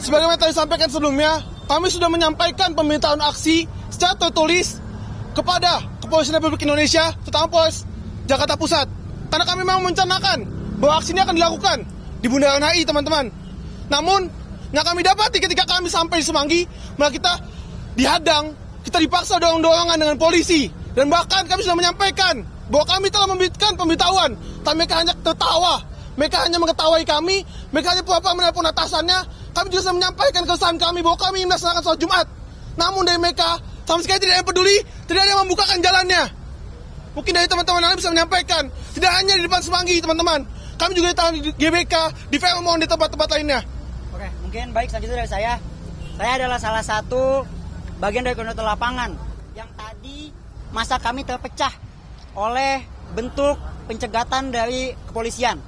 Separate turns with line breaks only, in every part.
Sebagaimana tadi disampaikan sebelumnya, kami sudah menyampaikan permintaan aksi secara tertulis kepada Kepolisian Republik Indonesia, terutama Polres Jakarta Pusat. Karena kami memang merencanakan bahwa aksi ini akan dilakukan di Bundaran HI, teman-teman. Namun, yang kami dapati ketika kami sampai di Semanggi, malah kita dihadang, kita dipaksa dorong-dorongan dengan polisi. Dan bahkan kami sudah menyampaikan bahwa kami telah memberikan pemberitahuan, tapi mereka hanya tertawa. Mereka hanya mengetahui kami, mereka hanya pura-pura menelpon atasannya. Kami juga sudah menyampaikan keresahan kami bahwa kami melaksanakan sholat Jumat. Namun dari mereka, sama sekali tidak ada yang peduli, tidak ada yang membukakan jalannya. Mungkin dari teman-teman lain bisa menyampaikan, tidak hanya di depan Semanggi, teman-teman. Kami juga ditahan di GBK, di Fairmont, di tempat-tempat lainnya.
Oke, mungkin baik selanjutnya dari saya. Saya adalah salah satu bagian dari koordinator lapangan yang tadi masa kami terpecah oleh bentuk pencegatan dari kepolisian.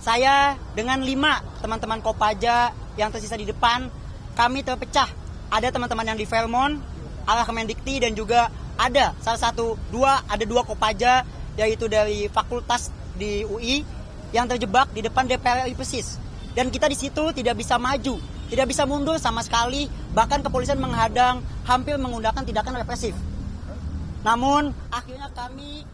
Saya dengan 5 teman-teman Kopaja yang tersisa di depan, kami terpecah. Ada teman-teman yang di Fairmont, arah Kemendikti, dan juga ada ada dua Kopaja, yaitu dari fakultas di UI yang terjebak di depan DPR RI persis. Dan kita di situ tidak bisa maju, tidak bisa mundur sama sekali, bahkan kepolisian menghadang, hampir menggunakan tindakan represif. Namun akhirnya kami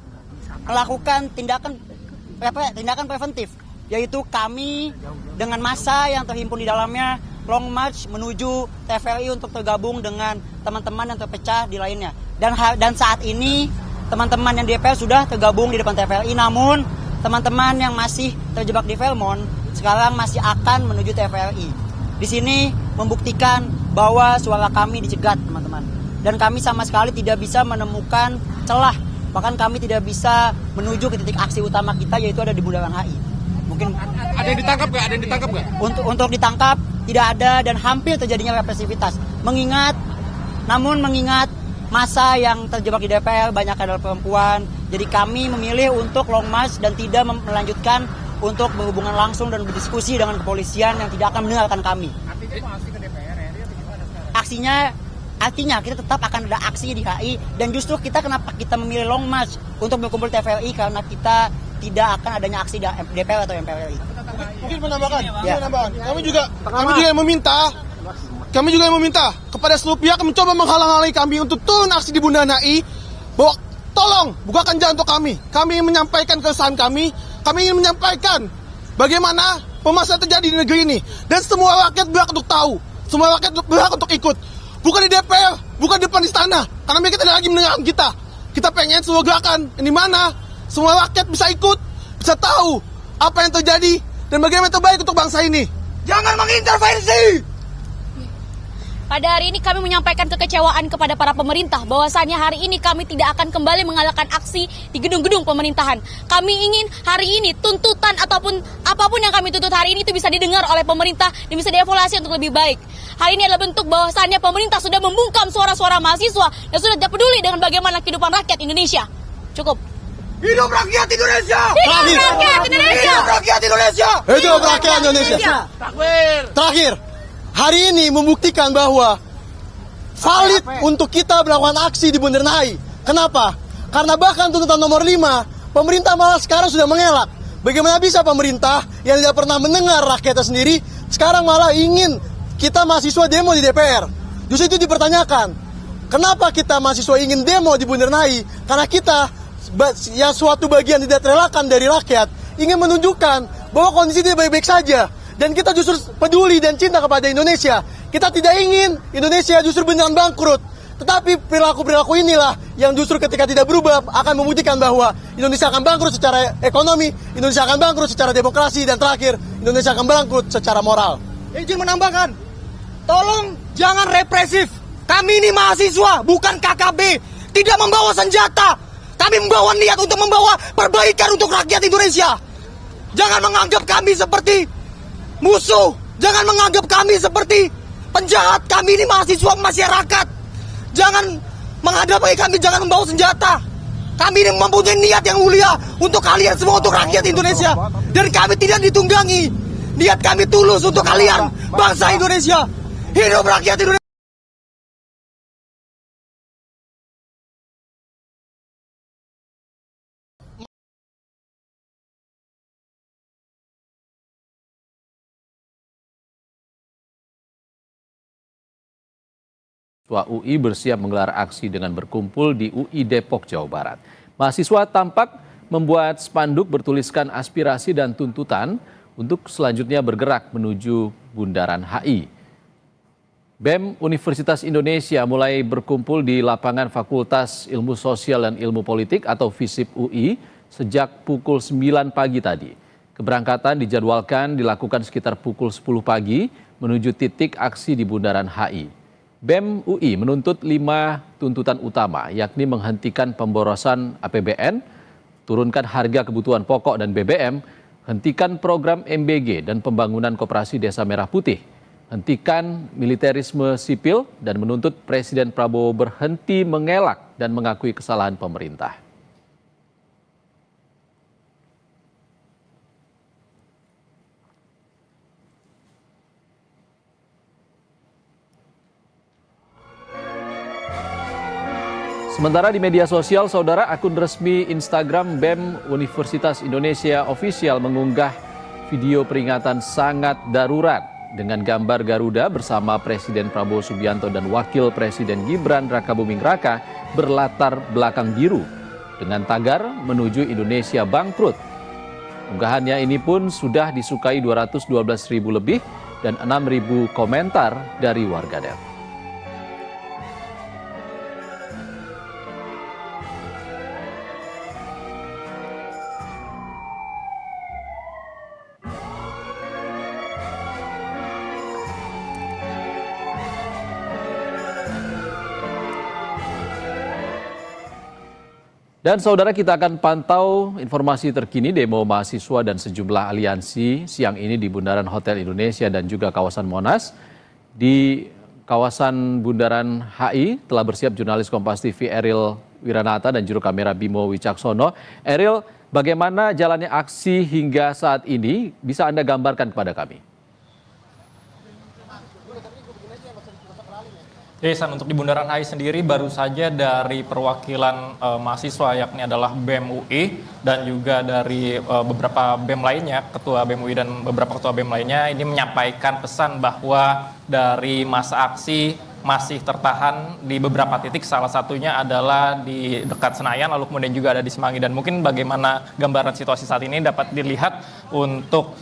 melakukan tindakan preventif, yaitu kami dengan massa yang terhimpun di dalamnya long march menuju TVRI untuk tergabung dengan teman-teman yang terpecah di lainnya. Dan saat ini teman-teman yang di DPR sudah tergabung di depan TVRI, namun teman-teman yang masih terjebak di Fairmont sekarang masih akan menuju TVRI. Di sini membuktikan bahwa suara kami dicegat, teman-teman. Dan kami sama sekali tidak bisa menemukan celah, bahkan kami tidak bisa menuju ke titik aksi utama kita, yaitu ada di Bundaran HI. Mungkin
ada yang ditangkap nggak? Ada yang ditangkap nggak?
Untuk ditangkap tidak ada, dan hampir terjadinya represivitas. Mengingat masa yang terjebak di DPR banyak adalah perempuan, jadi kami memilih untuk long march dan tidak melanjutkan untuk berhubungan langsung dan berdiskusi dengan kepolisian yang tidak akan mendengarkan kami. Artinya kita tetap akan ada aksi di HI, dan justru kenapa kita memilih long march untuk berkumpul TVRI, karena kita tidak akan adanya aksi di DPR atau MPRI.
Mungkin menambahkan. Kami juga meminta kepada seluruh pihak yang mencoba menghalang-halangi kami untuk turun aksi di Bundaran HI, bahwa tolong bukakan jalan untuk kami. Kami ingin menyampaikan keresahan kami. Kami ingin menyampaikan bagaimana permasalahan terjadi di negeri ini, dan semua rakyat berhak untuk tahu, semua rakyat berhak untuk ikut. Bukan di DPR, bukan di depan istana, karena mereka tidak lagi mendengarkan kita. Kita pengen sebuah gerakan di mana semua rakyat bisa ikut, bisa tahu apa yang terjadi dan bagaimana terbaik untuk bangsa ini. Jangan mengintervensi.
Pada hari ini kami menyampaikan kekecewaan kepada para pemerintah bahwasannya hari ini kami tidak akan kembali mengadakan aksi di gedung-gedung pemerintahan. Kami ingin hari ini tuntutan ataupun apapun yang kami tuntut hari ini itu bisa didengar oleh pemerintah dan bisa dievaluasi untuk lebih baik. Hari ini adalah bentuk bahwasannya pemerintah sudah membungkam suara-suara mahasiswa dan sudah tidak peduli dengan bagaimana kehidupan rakyat Indonesia. Cukup.
Hidup rakyat Indonesia!
Hidup rakyat Indonesia!
Hidup rakyat Indonesia!
Hidup rakyat Indonesia! Terakhir, hari ini membuktikan bahwa valid untuk kita melakukan aksi di Bundaran HI. Kenapa? Karena bahkan tuntutan nomor 5, pemerintah malah sekarang sudah mengelak. Bagaimana bisa pemerintah yang tidak pernah mendengar rakyatnya sendiri, sekarang malah ingin kita mahasiswa demo di DPR. Justru itu dipertanyakan. Kenapa kita mahasiswa ingin demo di Bundaran HI? Karena kita, yang suatu bagian tidak terelakkan dari rakyat, ingin menunjukkan bahwa kondisi tidak baik-baik saja. Dan kita justru peduli dan cinta kepada Indonesia. Kita tidak ingin Indonesia justru beneran bangkrut. Tetapi perilaku-perilaku inilah yang justru ketika tidak berubah akan membuktikan bahwa Indonesia akan bangkrut secara ekonomi, Indonesia akan bangkrut secara demokrasi, dan terakhir, Indonesia akan bangkrut secara moral.
Izin menambahkan, tolong jangan represif. Kami ini mahasiswa, bukan KKB. Tidak membawa senjata. Kami membawa niat untuk membawa perbaikan untuk rakyat Indonesia. Jangan menganggap kami seperti musuh. Jangan menganggap kami seperti penjahat. Kami ini mahasiswa masyarakat. Jangan menghadapi kami, jangan membawa senjata. Kami ini mempunyai niat yang mulia untuk kalian semua, untuk rakyat Indonesia. Dan kami tidak ditunggangi. Niat kami tulus untuk kalian, bangsa Indonesia. Hidup rakyat Indonesia.
Mahasiswa UI bersiap menggelar aksi dengan berkumpul di UI Depok, Jawa Barat. Mahasiswa tampak membuat spanduk bertuliskan aspirasi dan tuntutan untuk selanjutnya bergerak menuju Bundaran HI. BEM Universitas Indonesia mulai berkumpul di lapangan Fakultas Ilmu Sosial dan Ilmu Politik atau FISIP UI sejak pukul 9 pagi tadi. Keberangkatan dijadwalkan dilakukan sekitar pukul 10 pagi menuju titik aksi di Bundaran HI. BEM UI menuntut 5 tuntutan utama, yakni menghentikan pemborosan APBN, turunkan harga kebutuhan pokok dan BBM, hentikan program MBG dan pembangunan koperasi Desa Merah Putih, hentikan militerisme sipil, dan menuntut Presiden Prabowo berhenti mengelak dan mengakui kesalahan pemerintah. Sementara di media sosial, saudara, akun resmi Instagram BEM Universitas Indonesia Official mengunggah video peringatan sangat darurat dengan gambar Garuda bersama Presiden Prabowo Subianto dan Wakil Presiden Gibran Rakabuming Raka berlatar belakang biru dengan tagar menuju Indonesia bangkrut. Unggahannya ini pun sudah disukai 212.000 lebih dan 6.000 komentar dari warganet. Dan saudara, kita akan pantau informasi terkini demo mahasiswa dan sejumlah aliansi siang ini di Bundaran Hotel Indonesia dan juga kawasan Monas. Di kawasan Bundaran HI telah bersiap jurnalis Kompas TV Eril Wiranata dan juru kamera Bimo Wicaksono. Eril, bagaimana jalannya aksi hingga saat ini? Bisa Anda gambarkan kepada kami?
Ya, Ihsan, untuk di Bundaran HI sendiri baru saja dari perwakilan mahasiswa yakni adalah BEM UI dan juga dari beberapa BEM lainnya, ketua BEM UI dan beberapa ketua BEM lainnya ini menyampaikan pesan bahwa dari masa aksi masih tertahan di beberapa titik, salah satunya adalah di dekat Senayan, lalu kemudian juga ada di Semanggi. Dan mungkin bagaimana gambaran situasi saat ini dapat dilihat untuk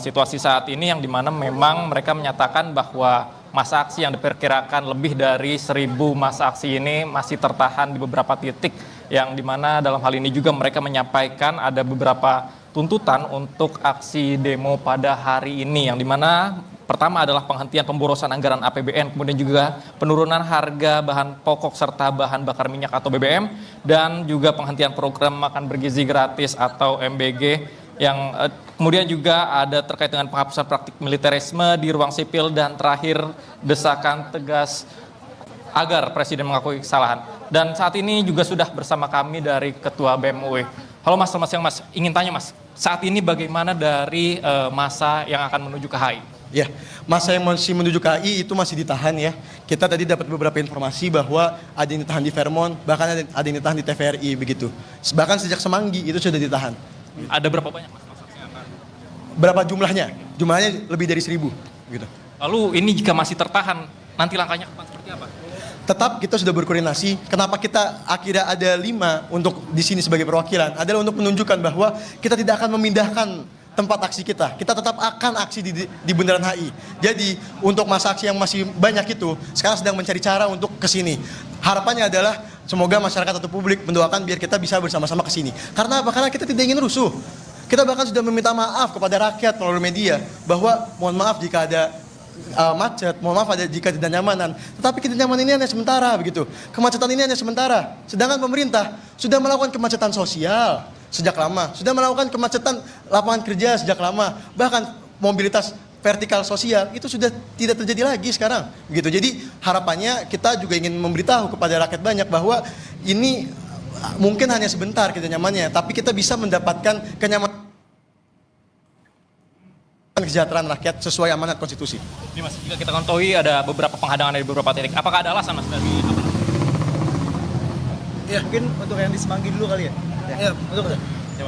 situasi saat ini yang dimana memang mereka menyatakan bahwa masa aksi yang diperkirakan lebih dari 1.000 masa aksi ini masih tertahan di beberapa titik, yang dimana dalam hal ini juga mereka menyampaikan ada beberapa tuntutan untuk aksi demo pada hari ini, yang dimana pertama adalah penghentian pemborosan anggaran APBN, kemudian juga penurunan harga bahan pokok serta bahan bakar minyak atau BBM, dan juga penghentian program makan bergizi gratis atau MBG, yang kemudian juga ada terkait dengan penghapusan praktik militerisme di ruang sipil, dan terakhir desakan tegas agar Presiden mengakui kesalahan. Dan saat ini juga sudah bersama kami dari Ketua BEM UI. Halo Mas, selamat siang Mas. Ingin tanya Mas, saat ini bagaimana dari masa yang akan menuju ke HI?
Ya, masa yang masih menuju ke HI itu masih ditahan ya. Kita tadi dapat beberapa informasi bahwa ada yang ditahan di Vermont, bahkan ada yang ditahan di TVRI begitu. Bahkan sejak Semanggi itu sudah ditahan.
Ada berapa banyak Mas?
Berapa jumlahnya? Jumlahnya lebih dari 1.000 gitu.
Lalu ini jika masih tertahan, nanti langkahnya seperti apa?
Tetap kita sudah berkoordinasi. Kenapa kita akhirnya ada 5 untuk di sini sebagai perwakilan? Adalah untuk menunjukkan bahwa kita tidak akan memindahkan tempat aksi kita. Kita tetap akan aksi di Bundaran HI. Jadi untuk masa aksi yang masih banyak itu, sekarang sedang mencari cara untuk ke sini. Harapannya adalah semoga masyarakat atau publik mendoakan biar kita bisa bersama-sama ke sini. Karena apa? Karena kita tidak ingin rusuh. Kita bahkan sudah meminta maaf kepada rakyat melalui media bahwa mohon maaf jika ada macet, mohon maaf jika tidak nyamanan. Tetapi ketidaknyamanan ini hanya sementara begitu. Kemacetan ini hanya sementara. Sedangkan pemerintah sudah melakukan kemacetan sosial sejak lama, sudah melakukan kemacetan lapangan kerja sejak lama. Bahkan mobilitas vertikal sosial itu sudah tidak terjadi lagi sekarang. Begitu. Jadi harapannya kita juga ingin memberitahu kepada rakyat banyak bahwa ini mungkin hanya sebentar ketidaknyamannya, tapi kita bisa mendapatkan kenyamanan kesejahteraan rakyat sesuai amanat konstitusi.
Ini Mas, jika kita ketahui ada beberapa penghadangan dari beberapa titik, apakah ada alasan Mas dari apa?
Ya, mungkin untuk yang di Semanggi dulu kali ya. Ya,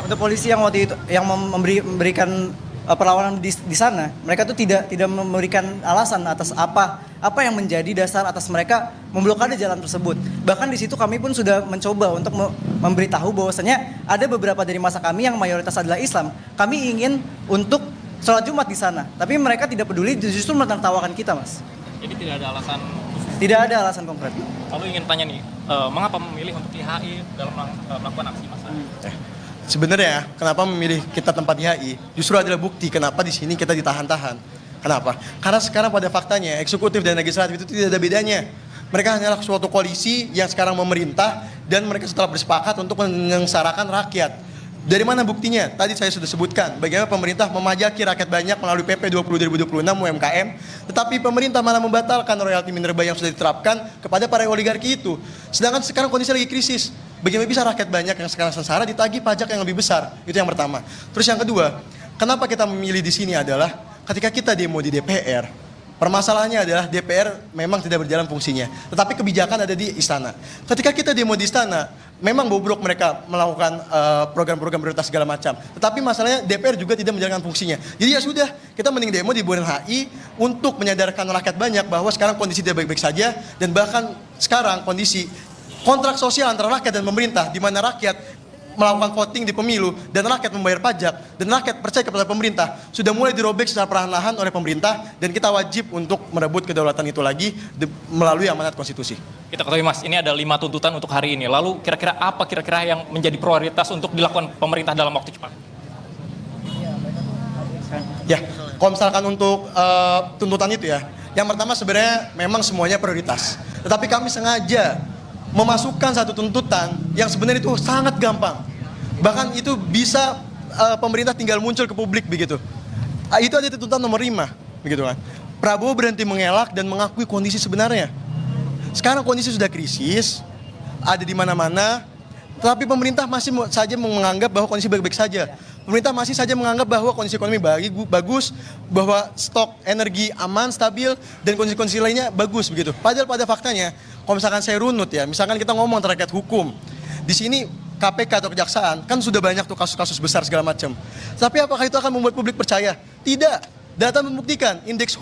untuk polisi yang waktu itu yang memberikan perlawanan di sana, mereka tuh tidak memberikan alasan atas apa apa yang menjadi dasar atas mereka memblokade jalan tersebut. Bahkan di situ kami pun sudah mencoba untuk memberitahu bahwasanya ada beberapa dari masa kami yang mayoritas adalah Islam. Kami ingin untuk sholat Jumat di sana, tapi mereka tidak peduli, justru menertawakan kita, Mas.
Jadi tidak ada alasan.
Tidak ada alasan konkret.
Lalu ingin tanya nih, mengapa memilih untuk HI dalam melakukan aksi massa?
Sebenarnya kenapa memilih kita tempat di HI justru adalah bukti kenapa di sini kita ditahan-tahan. Kenapa? Karena sekarang pada faktanya eksekutif dan legislatif itu tidak ada bedanya. Mereka hanyalah suatu koalisi yang sekarang memerintah dan mereka setelah bersepakat untuk menyengsarakan rakyat. Dari mana buktinya? Tadi saya sudah sebutkan bagaimana pemerintah memajaki rakyat banyak melalui PP 20 2026 UMKM, tetapi pemerintah malah membatalkan royalti minerba yang sudah diterapkan kepada para oligarki itu. Sedangkan sekarang kondisi lagi krisis. Bagaimana bisa rakyat banyak yang sekarang sengsara ditagih pajak yang lebih besar? Itu yang pertama. Terus yang kedua, kenapa kita memilih di sini adalah ketika kita demo di DPR, permasalahannya adalah DPR memang tidak berjalan fungsinya, tetapi kebijakan ada di istana. Ketika kita demo di istana, memang bobrok mereka melakukan program-program prioritas segala macam. Tetapi masalahnya DPR juga tidak menjalankan fungsinya. Jadi ya sudah, kita mending demo di Bundaran HI untuk menyadarkan rakyat banyak bahwa sekarang kondisi tidak baik-baik saja, dan bahkan sekarang kondisi kontrak sosial antara rakyat dan pemerintah, di mana rakyat melakukan voting di pemilu dan rakyat membayar pajak dan rakyat percaya kepada pemerintah sudah mulai dirobek secara perlahan-lahan oleh pemerintah, dan kita wajib untuk merebut kedaulatan itu lagi melalui amanat konstitusi.
Kita ketahui Mas, ini ada 5 tuntutan untuk hari ini. Lalu kira-kira apa yang menjadi prioritas untuk dilakukan pemerintah dalam waktu cepat?
Ya, kalau misalkan untuk tuntutan itu ya, yang pertama sebenarnya memang semuanya prioritas. Tetapi kami sengaja memasukkan satu tuntutan yang sebenarnya itu sangat gampang. Bahkan itu bisa pemerintah tinggal muncul ke publik begitu. Itu ada tuntutan nomor 5, begitu kan. Prabowo berhenti mengelak dan mengakui kondisi sebenarnya. Sekarang kondisi sudah krisis, ada di mana-mana, tetapi pemerintah masih saja menganggap bahwa kondisi baik-baik saja. Pemerintah masih saja menganggap bahwa kondisi ekonomi bagus, bahwa stok energi aman, stabil, dan kondisi-kondisi lainnya bagus begitu. Padahal pada faktanya, kalau misalkan saya runut ya, misalkan kita ngomong terkait hukum, di sini KPK atau kejaksaan kan sudah banyak tuh kasus-kasus besar segala macam. Tapi apakah itu akan membuat publik percaya? Tidak. Data membuktikan indeks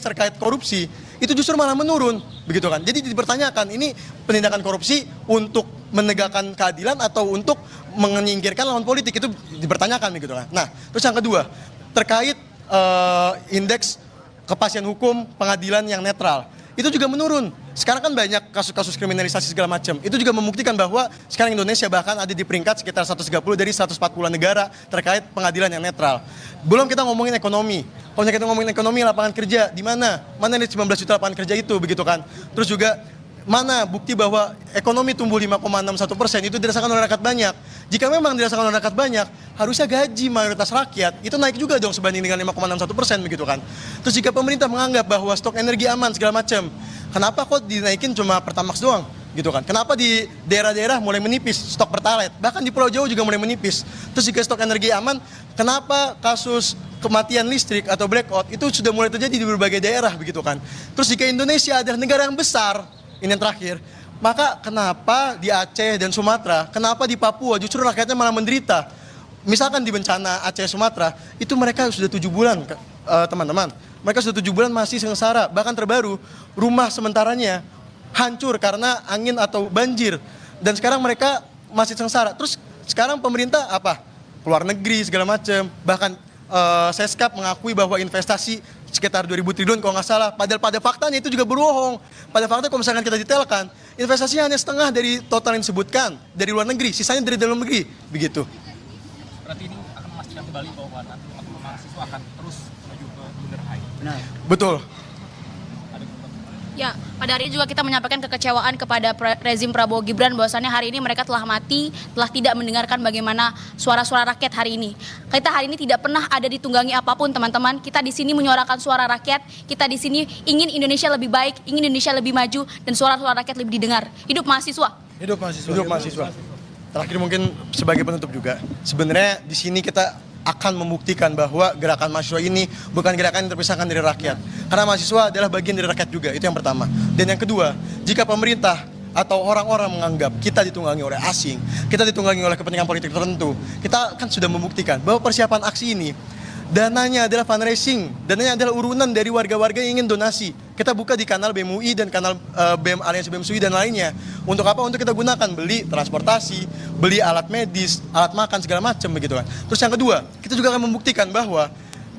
terkait korupsi itu justru malah menurun, begitu kan? Jadi dipertanyakan, ini penindakan korupsi untuk menegakkan keadilan atau untuk menyingkirkan lawan politik, itu dipertanyakan, begitu kan? Nah, terus yang kedua, terkait indeks kepastian hukum pengadilan yang netral, itu juga menurun. Sekarang kan banyak kasus-kasus kriminalisasi segala macam. Itu juga membuktikan bahwa sekarang Indonesia bahkan ada di peringkat sekitar 130 dari 140 negara terkait pengadilan yang netral. Belum kita ngomongin ekonomi. Kalau kita ngomongin ekonomi, lapangan kerja, di mana? Mana nih 19 juta lapangan kerja itu, begitu kan? Terus juga mana bukti bahwa ekonomi tumbuh 5,61% itu dirasakan oleh rakyat banyak. Jika memang dirasakan oleh rakyat banyak, harusnya gaji mayoritas rakyat itu naik juga dong sebanding dengan 5,61%, begitu kan. Terus jika pemerintah menganggap bahwa stok energi aman segala macam, kenapa kok dinaikin cuma Pertamax doang, gitu kan? Kenapa di daerah-daerah mulai menipis stok Pertalite, bahkan di Pulau Jawa juga mulai menipis. Terus jika stok energi aman, kenapa kasus kematian listrik atau blackout itu sudah mulai terjadi di berbagai daerah, begitu kan? Terus jika Indonesia adalah negara yang besar, ini yang terakhir, maka kenapa di Aceh dan Sumatera, kenapa di Papua justru rakyatnya malah menderita? Misalkan di bencana Aceh Sumatera, itu mereka sudah 7 bulan, teman-teman. Mereka sudah 7 bulan masih sengsara. Bahkan terbaru, rumah sementaranya hancur karena angin atau banjir. Dan sekarang mereka masih sengsara. Terus sekarang pemerintah apa? Keluar negeri segala macam. Bahkan Seskap mengakui bahwa investasi sekitar 2.000 triliun kalau nggak salah. Padahal pada faktanya itu juga berbohong. Pada fakta kalau misalkan kita detailkan, investasinya hanya setengah dari total yang disebutkan dari luar negeri, sisanya dari dalam negeri, begitu.
Berarti ini akan memastikan kembali bahwa nanti teman-teman mahasiswa akan terus menuju ke Bundaran HI.
Benar.
Betul.
Ya, pada hari ini juga kita menyampaikan kekecewaan kepada rezim Prabowo Gibran bahwasannya hari ini mereka telah mati, telah tidak mendengarkan bagaimana suara-suara rakyat hari ini. Kita hari ini tidak pernah ada ditunggangi apapun, teman-teman. Kita di sini menyuarakan suara rakyat. Kita di sini ingin Indonesia lebih baik, ingin Indonesia lebih maju, dan suara-suara rakyat lebih didengar. Hidup mahasiswa.
Hidup mahasiswa. Hidup mahasiswa. Terakhir mungkin sebagai penutup juga, sebenarnya di sini kita akan membuktikan bahwa gerakan mahasiswa ini bukan gerakan yang terpisahkan dari rakyat. Karena mahasiswa adalah bagian dari rakyat juga, itu yang pertama. Dan yang kedua, jika pemerintah atau orang-orang menganggap kita ditunggangi oleh asing, kita ditunggangi oleh kepentingan politik tertentu, kita kan sudah membuktikan bahwa persiapan aksi ini dananya adalah fundraising, dananya adalah urunan dari warga-warga yang ingin donasi. Kita buka di kanal BEM UI dan kanal BEM Aliansi BEM SUI dan lainnya. Untuk apa? Untuk kita gunakan, beli transportasi, beli alat medis, alat makan, segala macam begitu kan. Terus yang kedua, kita juga akan membuktikan bahwa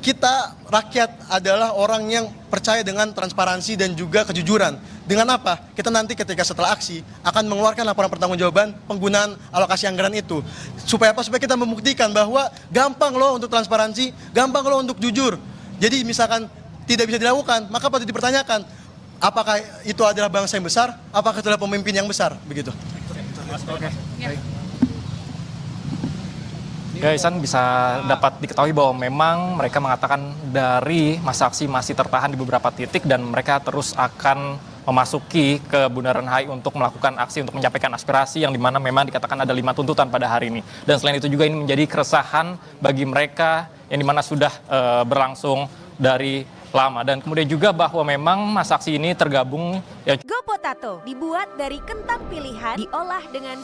kita rakyat adalah orang yang percaya dengan transparansi dan juga kejujuran. Dengan apa? Kita nanti ketika setelah aksi akan mengeluarkan laporan pertanggungjawaban penggunaan alokasi anggaran itu. Supaya apa? Supaya kita membuktikan bahwa gampang loh untuk transparansi, gampang loh untuk jujur. Jadi misalkan tidak bisa dilakukan, maka patut dipertanyakan, apakah itu adalah bangsa yang besar, apakah itu adalah pemimpin yang besar, begitu.
Ya, Ihsan, bisa dapat diketahui bahwa memang mereka mengatakan dari masa aksi masih tertahan di beberapa titik dan mereka terus akan memasuki ke Bundaran HI untuk melakukan aksi untuk menyampaikan aspirasi yang dimana memang dikatakan ada 5 tuntutan pada hari ini. Dan selain itu juga ini menjadi keresahan bagi mereka yang dimana sudah berlangsung dari lama. Dan kemudian juga bahwa memang masa aksi ini tergabung
Go Potato dibuat dari kentang pilihan, diolah dengan